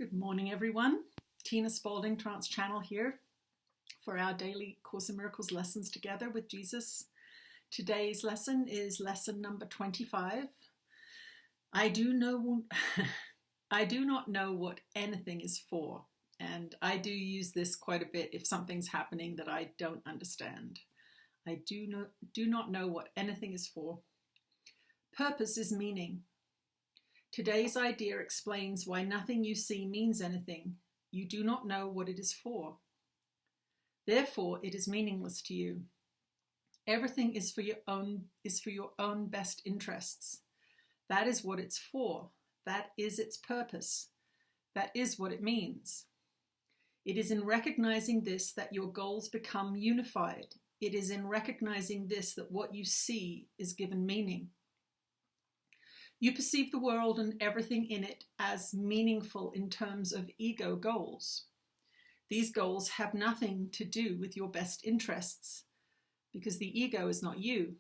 Good morning, everyone. Tina Spalding, Trance Channel here for our daily Course in Miracles lessons together with Jesus. Today's lesson is lesson number 25. I do not know what anything is for, and I do use this quite a bit if something's happening that I don't understand. I do not know what anything is for. Purpose is meaning. Today's idea explains why nothing you see means anything. You do not know what it is for. Therefore, it is meaningless to you. Everything is for your own best interests. That is what it's for. That is its purpose. That is what it means. It is in recognizing this that your goals become unified. It is in recognizing this that what you see is given meaning. You perceive the world and everything in it as meaningful in terms of ego goals. These goals have nothing to do with your best interests, because the ego is not you.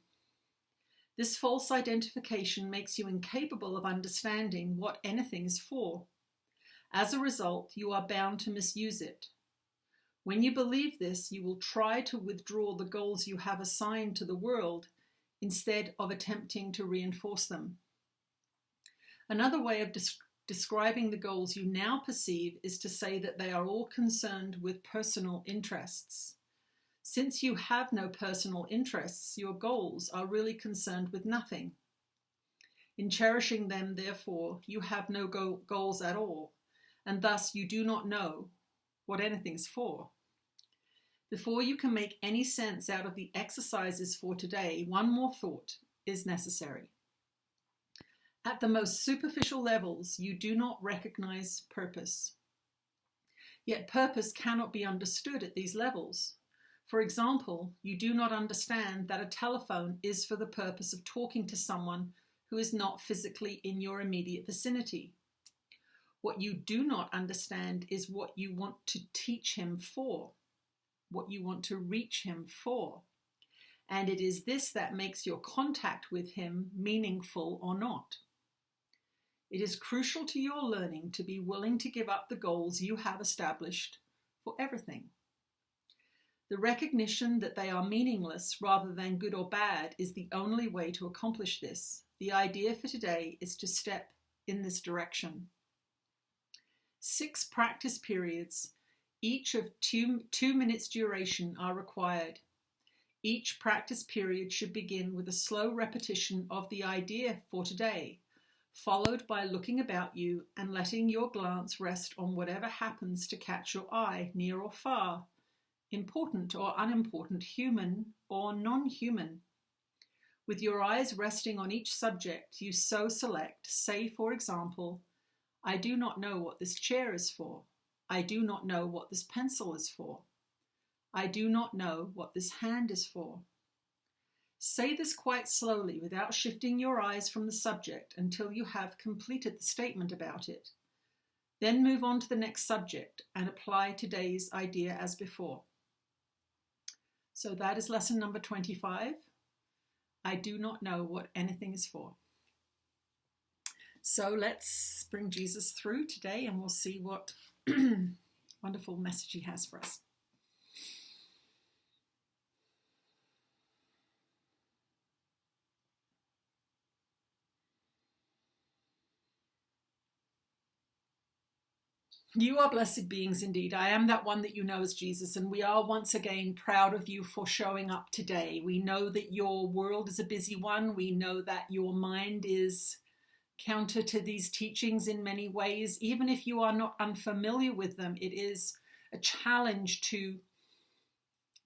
This false identification makes you incapable of understanding what anything is for. As a result, you are bound to misuse it. When you believe this, you will try to withdraw the goals you have assigned to the world instead of attempting to reinforce them. Another way of describing the goals you now perceive is to say that they are all concerned with personal interests. Since you have no personal interests, your goals are really concerned with nothing. In cherishing them, therefore, you have no goals at all, and thus you do not know what anything's for. Before you can make any sense out of the exercises for today, one more thought is necessary. At the most superficial levels, you do not recognize purpose. Yet purpose cannot be understood at these levels. For example, you do not understand that a telephone is for the purpose of talking to someone who is not physically in your immediate vicinity. What you do not understand is what you want to teach him for, what you want to reach him for. And it is this that makes your contact with him meaningful or not. It is crucial to your learning to be willing to give up the goals you have established for everything. The recognition that they are meaningless rather than good or bad is the only way to accomplish this. The idea for today is to step in this direction. 6 practice periods, each of 2 minutes duration, are required. Each practice period should begin with a slow repetition of the idea for today, followed by looking about you and letting your glance rest on whatever happens to catch your eye, near or far, important or unimportant, human or non-human. With your eyes resting on each subject you so select, say for example, I do not know what this chair is for. I do not know what this pencil is for. I do not know what this hand is for. Say this quite slowly without shifting your eyes from the subject until you have completed the statement about it. Then move on to the next subject and apply today's idea as before. So that is lesson number 25. I do not know what anything is for. So let's bring Jesus through today and we'll see what wonderful message he has for us. You are blessed beings indeed. I am that one that you know as Jesus, and we are once again proud of you for showing up today. We know that your world is a busy one. We know that your mind is counter to these teachings in many ways. Even if you are not unfamiliar with them, it is a challenge to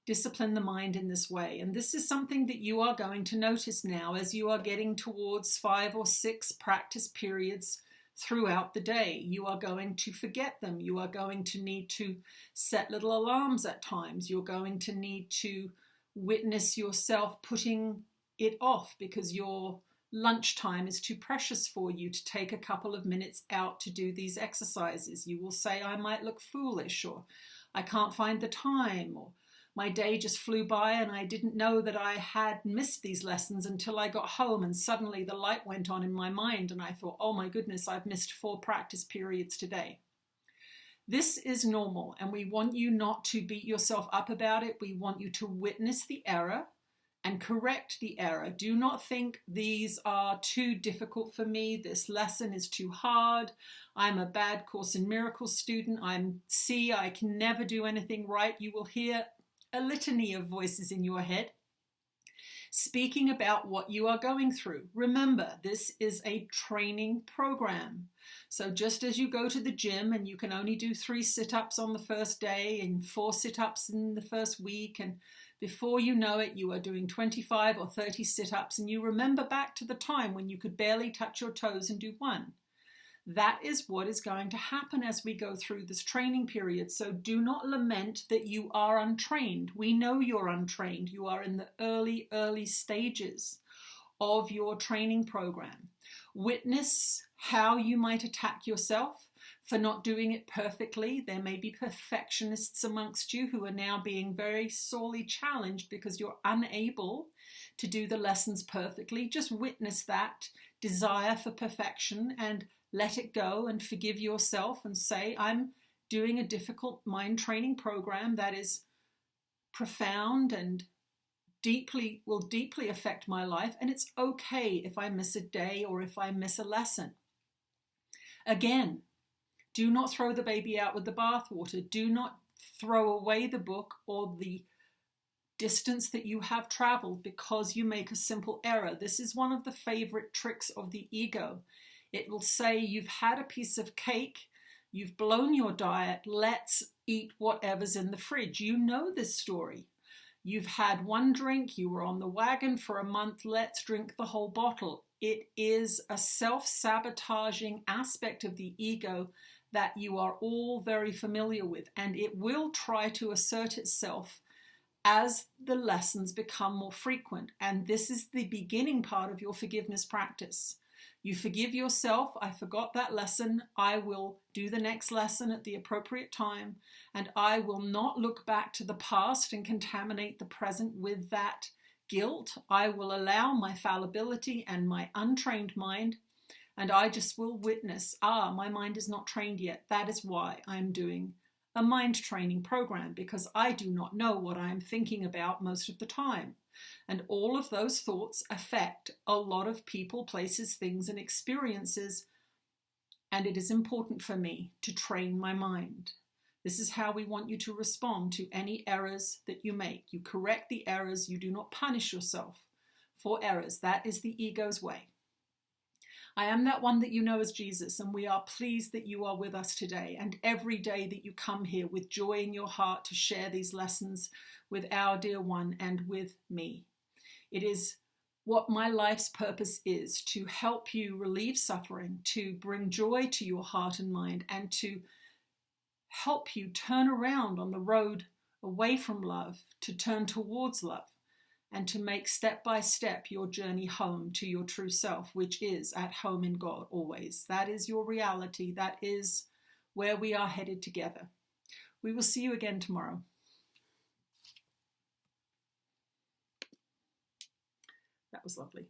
discipline the mind in this way. And this is something that you are going to notice now as you are getting towards 5 or 6 practice periods throughout the day. You are going to forget them. You are going to need to set little alarms at times. You're going to need to witness yourself putting it off because your lunchtime is too precious for you to take a couple of minutes out to do these exercises. You will say, I might look foolish, or I can't find the time, or my day just flew by and I didn't know that I had missed these lessons until I got home, and suddenly the light went on in my mind and I thought, oh my goodness, I've missed 4 practice periods today. This is normal, and we want you not to beat yourself up about it. We want you to witness the error and correct the error. Do not think these are too difficult for me. This lesson is too hard. I'm a bad Course in Miracles student. I can never do anything right. You will hear a litany of voices in your head speaking about what you are going through. Remember, this is a training program. So just as you go to the gym and you can only do 3 sit-ups on the first day and 4 sit-ups in the first week, and before you know it, you are doing 25 or 30 sit-ups, and you remember back to the time when you could barely touch your toes and do 1. That is what is going to happen as we go through this training period. So do not lament that you are untrained. We know you're untrained. You are in the early stages of your training program. Witness how you might attack yourself for not doing it perfectly. There may be perfectionists amongst you who are now being very sorely challenged because you're unable to do the lessons perfectly. Just witness that desire for perfection and let it go and forgive yourself and say, I'm doing a difficult mind training program that is profound and will deeply affect my life, and it's okay if I miss a day or if I miss a lesson. Again, do not throw the baby out with the bathwater. Do not throw away the book or the distance that you have traveled because you make a simple error. This is one of the favorite tricks of the ego. It will say, you've had a piece of cake, you've blown your diet, let's eat whatever's in the fridge. You know this story. You've had 1 drink, you were on the wagon for a month, let's drink the whole bottle. It is a self-sabotaging aspect of the ego that you are all very familiar with, and it will try to assert itself as the lessons become more frequent. And this is the beginning part of your forgiveness practice. You forgive yourself. I forgot that lesson. I will do the next lesson at the appropriate time, and I will not look back to the past and contaminate the present with that guilt. I will allow my fallibility and my untrained mind, and I just will witness, my mind is not trained yet. That is why I'm doing a mind training program, because I do not know what I am thinking about most of the time. And all of those thoughts affect a lot of people, places, things, and experiences. And it is important for me to train my mind. This is how we want you to respond to any errors that you make. You correct the errors. You do not punish yourself for errors. That is the ego's way. I am that one that you know as Jesus, and we are pleased that you are with us today and every day that you come here with joy in your heart to share these lessons with our dear one and with me. It is what my life's purpose is, to help you relieve suffering, to bring joy to your heart and mind, and to help you turn around on the road away from love, to turn towards love, and to make step by step your journey home to your true self, which is at home in God always. That is your reality. That is where we are headed together. We will see you again tomorrow. That was lovely.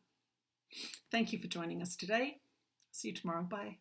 Thank you for joining us today. See you tomorrow. Bye.